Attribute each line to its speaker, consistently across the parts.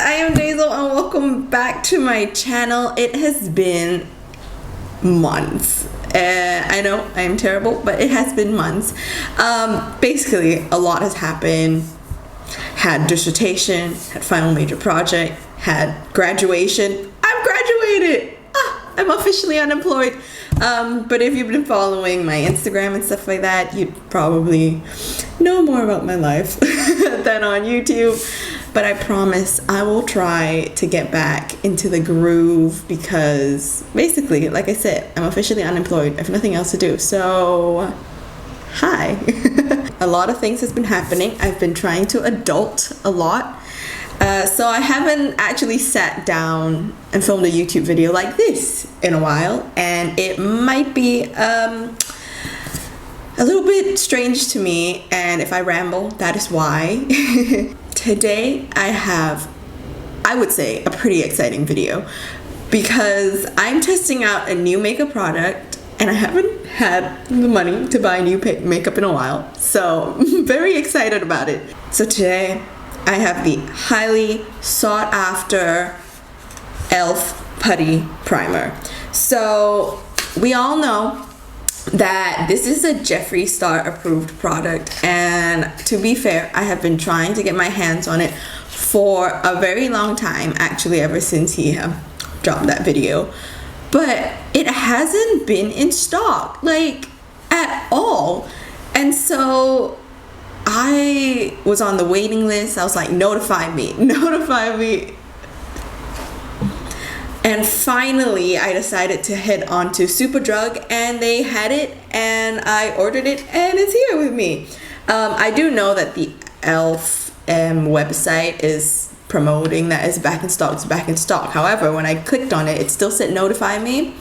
Speaker 1: I am Dazel and welcome back to my channel. It has been months. I know I'm terrible, but it has been months. Basically, a lot has happened. Had dissertation, had final major project, had graduation. I've graduated! I'm officially unemployed. But if you've been following my Instagram and stuff like that, you'd probably know more about my life than on YouTube. But I promise I will try to get back into the groove because basically, like I said, I'm officially unemployed. I have nothing else to do. So, hi. A lot of things has been happening. I've been trying to adult a lot. So I haven't actually sat down and filmed a YouTube video like this in a while, and it might be a little bit strange to me, and if I ramble, that is why. Today I have, I would say, a pretty exciting video because I'm testing out a new makeup product and I haven't had the money to buy new makeup in a while, so I'm very excited about it. So today I have the highly sought after E.L.F Putty Primer. So we all know that this is a Jeffree Star approved product, and to be fair, I have been trying to get my hands on it for a very long time, actually ever since he dropped that video, but it hasn't been in stock like at all. And so I was on the waiting list. I was like, notify me. And finally, I decided to head on to Superdrug, and they had it, and I ordered it, and it's here with me. I do know that the E.L.F website is promoting that it's back in stock, However, when I clicked on it, it still said notify me.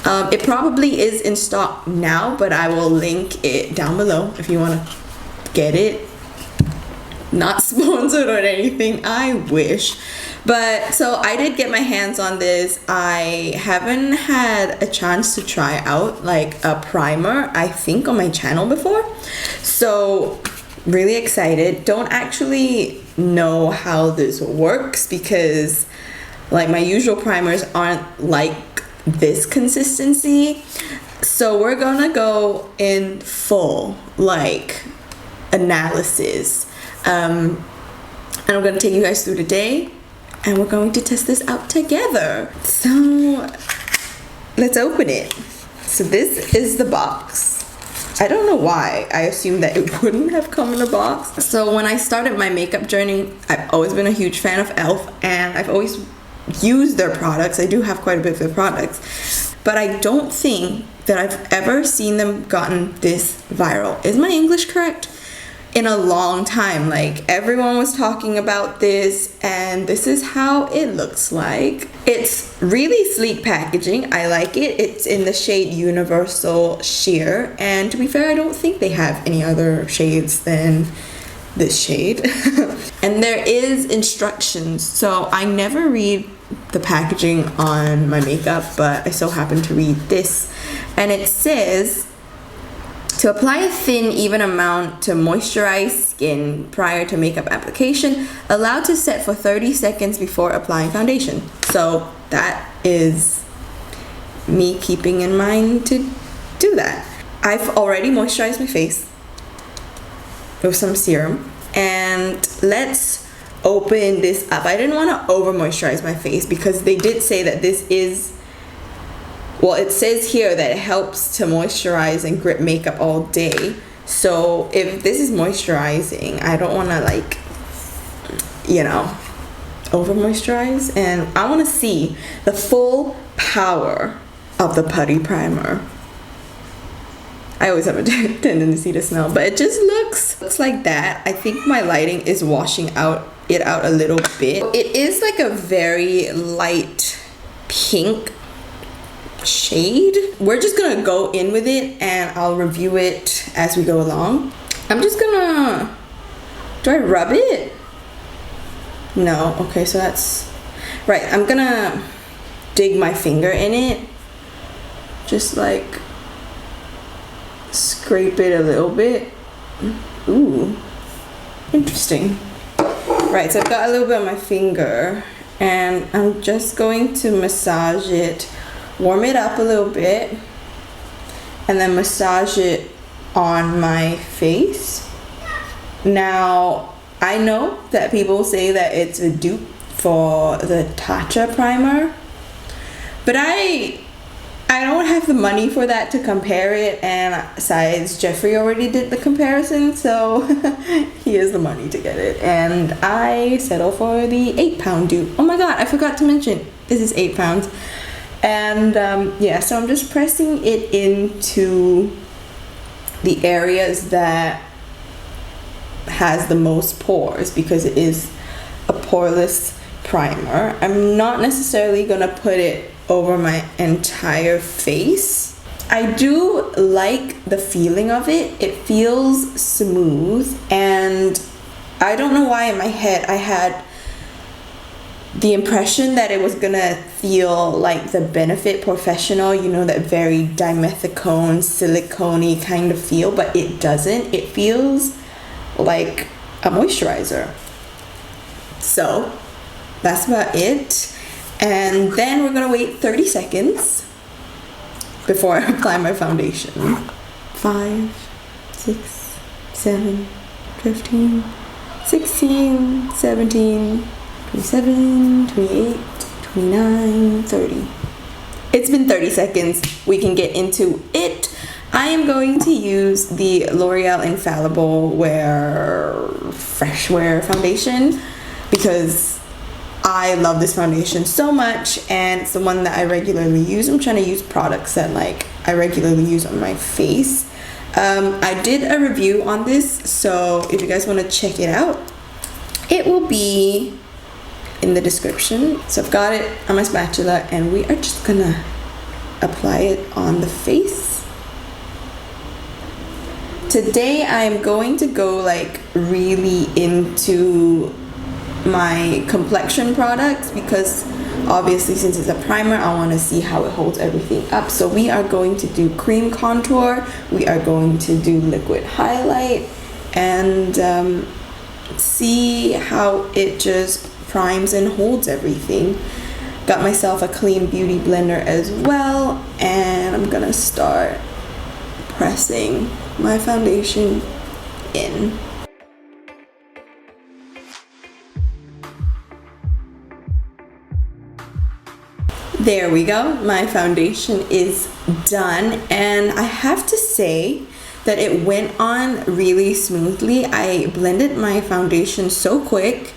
Speaker 1: It probably is in stock now, but I will link it down below if you want to get it. Not sponsored or anything, I wish. But so I did get my hands on this. I haven't had a chance to try out like a primer, I think, on my channel before. So really excited. Don't actually know how this works because like my usual primers aren't like this consistency. So we're gonna go in full like analysis. And I'm gonna take you guys through the day, and we're going to test this out together. So let's open it. So this is the box. I don't know why I assumed that it wouldn't have come in a box. So when I started my makeup journey, I've always been a huge fan of E.L.F, and I've always used their products. I do have quite a bit of their products, but I don't think that I've ever seen them gotten this viral. Is my English correct? In a long time. Like, everyone was talking about this, and this is how it looks like. It's really sleek packaging. I like it. It's in the shade Universal Sheer, and to be fair, I don't think they have any other shades than this shade. And there is instructions, so I never read the packaging on my makeup, but I so happen to read this, and it says to apply a thin, even amount to moisturize skin prior to makeup application, allowed to set for 30 seconds before applying foundation. So that is me keeping in mind to do that. I've already moisturized my face with some serum, and let's open this up. I didn't want to over moisturize my face because they did say that this is, well, it says here that it helps to moisturize and grip makeup all day. So if this is moisturizing, I don't want to, like, you know, over moisturize, and I want to see the full power of the putty primer. I always have a tendency to smell, but it just looks like that. I think my lighting is washing it out a little bit. It is like a very light pink shade. We're just gonna go in with it, and I'll review it as we go along. I'm just gonna, do I rub it? No. Okay, so that's right. I'm gonna dig my finger in it, just like scrape it a little bit. Ooh, interesting. Right, so I've got a little bit on my finger, and I'm just going to massage it, warm it up a little bit, and then massage it on my face. Now, I know that people say that it's a dupe for the Tatcha primer, but I don't have the money for that to compare it, and besides, Jeffrey already did the comparison, so he has the money to get it, and I settle for the 8-pound dupe. Oh my god, I forgot to mention, this is 8 pounds. And yeah, so I'm just pressing it into the areas that has the most pores, because it is a poreless primer. I'm not necessarily gonna put it over my entire face. I do like the feeling of it. It feels smooth, and I don't know why in my head I had the impression that it was gonna feel like the Benefit Professional, you know, that very dimethicone, silicone-y kind of feel, but it doesn't. It feels like a moisturizer. So that's about it. And then we're gonna wait 30 seconds before I apply my foundation. 5, 6, 7, 15, 16, 17, 27, 28, 29, 30. It's been 30 seconds. We can get into it. I am going to use the L'Oreal Infallible Wear Fresh Wear foundation because I love this foundation so much, and it's the one that I regularly use. I'm trying to use products that like I regularly use on my face. I did a review on this, so if you guys want to check it out, it will be in the description. So I've got it on my spatula, and we are just gonna apply it on the face. Today I'm going to go like really into my complexion products because obviously since it's a primer, I want to see how it holds everything up. So we are going to do cream contour, we are going to do liquid highlight, and see how it just primes and holds everything. Got myself a clean beauty blender as well, and I'm gonna start pressing my foundation in. There we go, my foundation is done, and I have to say that it went on really smoothly. I blended my foundation so quick.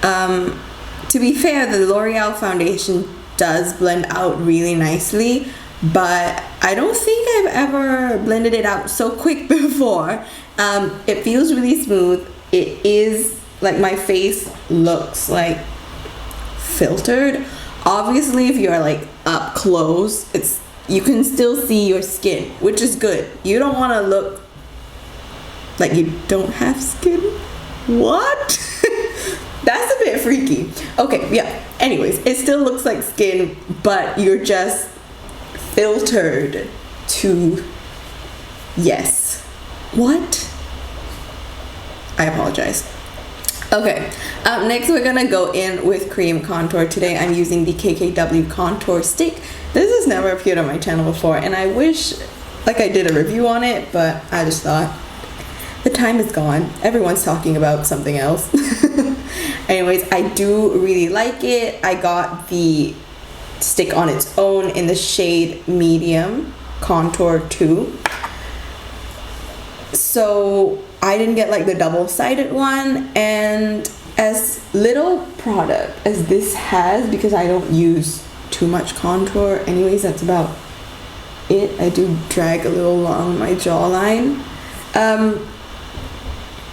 Speaker 1: To be fair, the L'Oreal foundation does blend out really nicely, but I don't think I've ever blended it out so quick before. It feels really smooth. It is like my face looks like filtered. Obviously, if you're like up close, you can still see your skin, which is good. You don't want to look like you don't have skin. What? That's a bit freaky. Okay, yeah. Anyways, it still looks like skin, but you're just filtered to yes. What? I apologize. Okay, next we're gonna go in with cream contour. Today I'm using the KKW contour stick. This has never appeared on my channel before, and I wish like I did a review on it, but I just thought the time is gone. Everyone's talking about something else. Anyways, I do really like it. I got the stick on its own in the shade medium contour 2. So I didn't get like the double-sided one, and as little product as this has, because I don't use too much contour anyways, that's about it. I do drag a little along my jawline.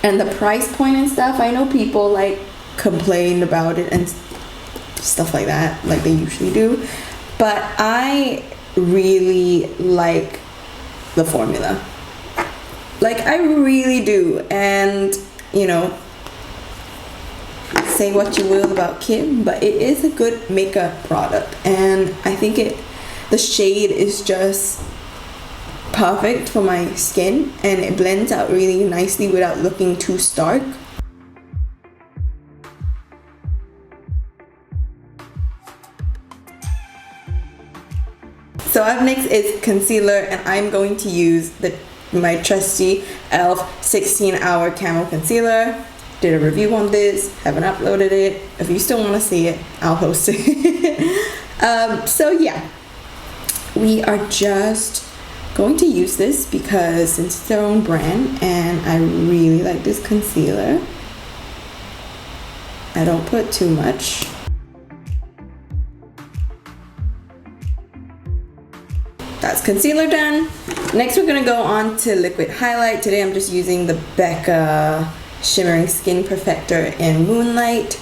Speaker 1: And the price point and stuff, I know people like complain about it and stuff like that, like they usually do, but I really like the formula. Like I really do. And you know, say what you will about Kim, but it is a good makeup product, and I think the shade is just perfect for my skin, and it blends out really nicely without looking too stark. So up next is concealer, and I'm going to use my trusty E.L.F 16 Hour Camo Concealer. Did a review on this, haven't uploaded it. If you still want to see it, I'll post it. So yeah, we are just going to use this because it's their own brand and I really like this concealer. I don't put too much. That's concealer done. Next we're gonna go on to liquid highlight. Today I'm just using the Becca Shimmering Skin Perfector in Moonlight.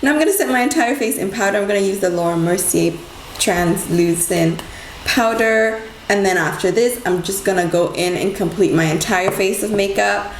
Speaker 1: Now I'm gonna set my entire face in powder. I'm gonna use the Laura Mercier translucent powder, and then after this I'm just gonna go in and complete my entire face of makeup,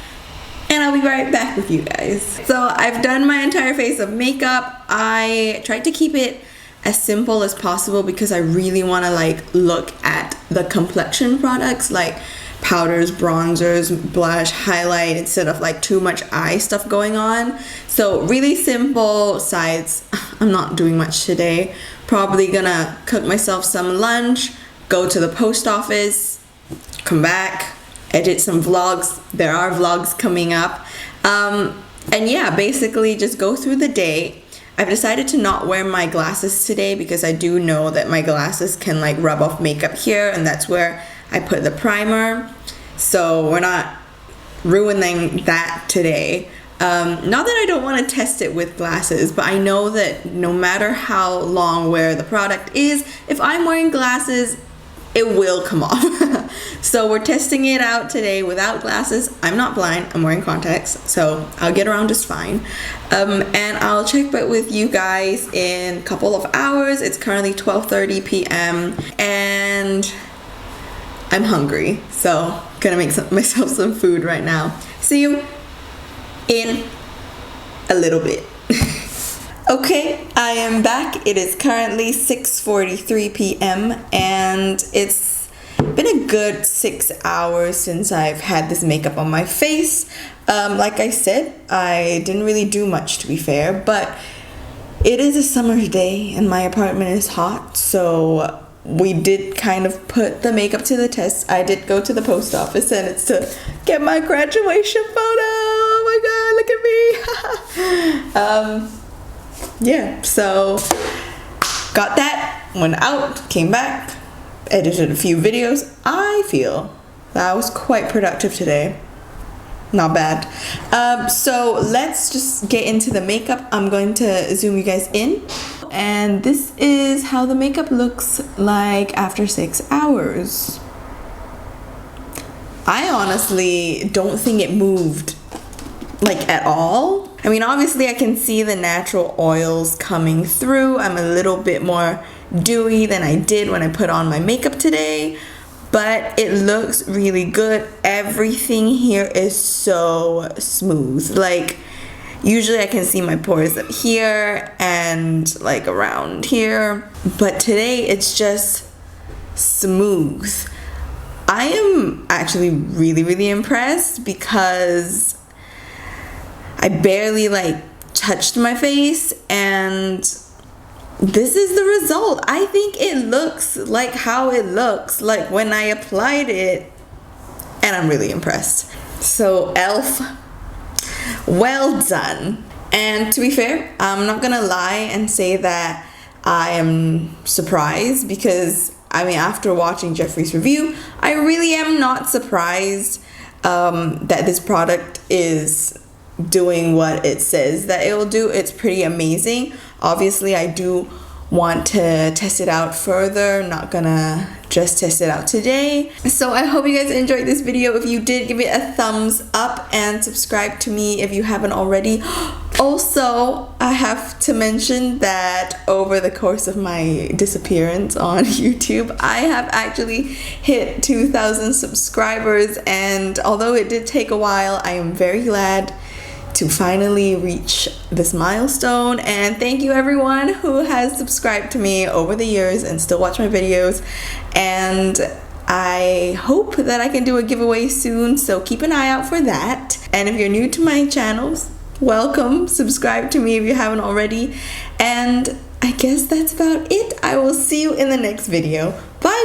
Speaker 1: and I'll be right back with you guys. So I've done my entire face of makeup. I tried to keep it as simple as possible because I really want to like look at the complexion products like powders, bronzers, blush, highlight, instead of like too much eye stuff going on. So really simple sides. I'm not doing much today. Probably gonna cook myself some lunch, go to the post office, come back, edit some vlogs. There are vlogs coming up. And yeah, basically just go through the day. I've decided to not wear my glasses today because I do know that my glasses can like rub off makeup here, and that's where I put the primer. So we're not ruining that today. Not that I don't want to test it with glasses, but I know that no matter how long wear the product is, if I'm wearing glasses, it will come off. So we're testing it out today without glasses. I'm not blind, I'm wearing contacts, so I'll get around just fine. And I'll check back with you guys in a couple of hours. It's currently 12:30 p.m. and I'm hungry, so gonna make myself some food right now. See you in a little bit. Okay, I am back. It is currently 6:43 p.m. and it's been a good 6 hours since I've had this makeup on my face. Like I said, I didn't really do much, to be fair, but it is a summer day and my apartment is hot, so we did kind of put the makeup to the test. I did go to the post office and it's to get my graduation photo. Oh my god, look at me. Yeah, so got that, went out, came back, edited a few videos. I feel that I was quite productive today. Not bad. So let's just get into the makeup. I'm going to zoom you guys in. And this is how the makeup looks like after 6 hours. I honestly don't think it moved like at all. I mean, obviously I can see the natural oils coming through. I'm a little bit more dewy than I did when I put on my makeup today, but it looks really good. Everything here is so smooth. Like, usually I can see my pores up here and like around here, but today it's just smooth. I am actually really impressed because I barely like touched my face and this is the result. I think it looks like how it looks like when I applied it, and I'm really impressed. So E.L.F, well done. And to be fair, I'm not gonna lie and say that I am surprised, because I mean, after watching Jeffree's review, I really am not surprised that this product is doing what it says that it will do. It's pretty amazing. Obviously I do want to test it out further, not gonna just test it out today. So I hope you guys enjoyed this video. If you did, give it a thumbs up and subscribe to me if you haven't already. Also, I have to mention that over the course of my disappearance on YouTube, I have actually hit 2,000 subscribers, and although it did take a while, I am very glad to finally reach this milestone. And thank you everyone who has subscribed to me over the years and still watch my videos, and I hope that I can do a giveaway soon, so keep an eye out for that. And if you're new to my channels, welcome. Subscribe to me if you haven't already. And I guess that's about it. I will see you in the next video. Bye!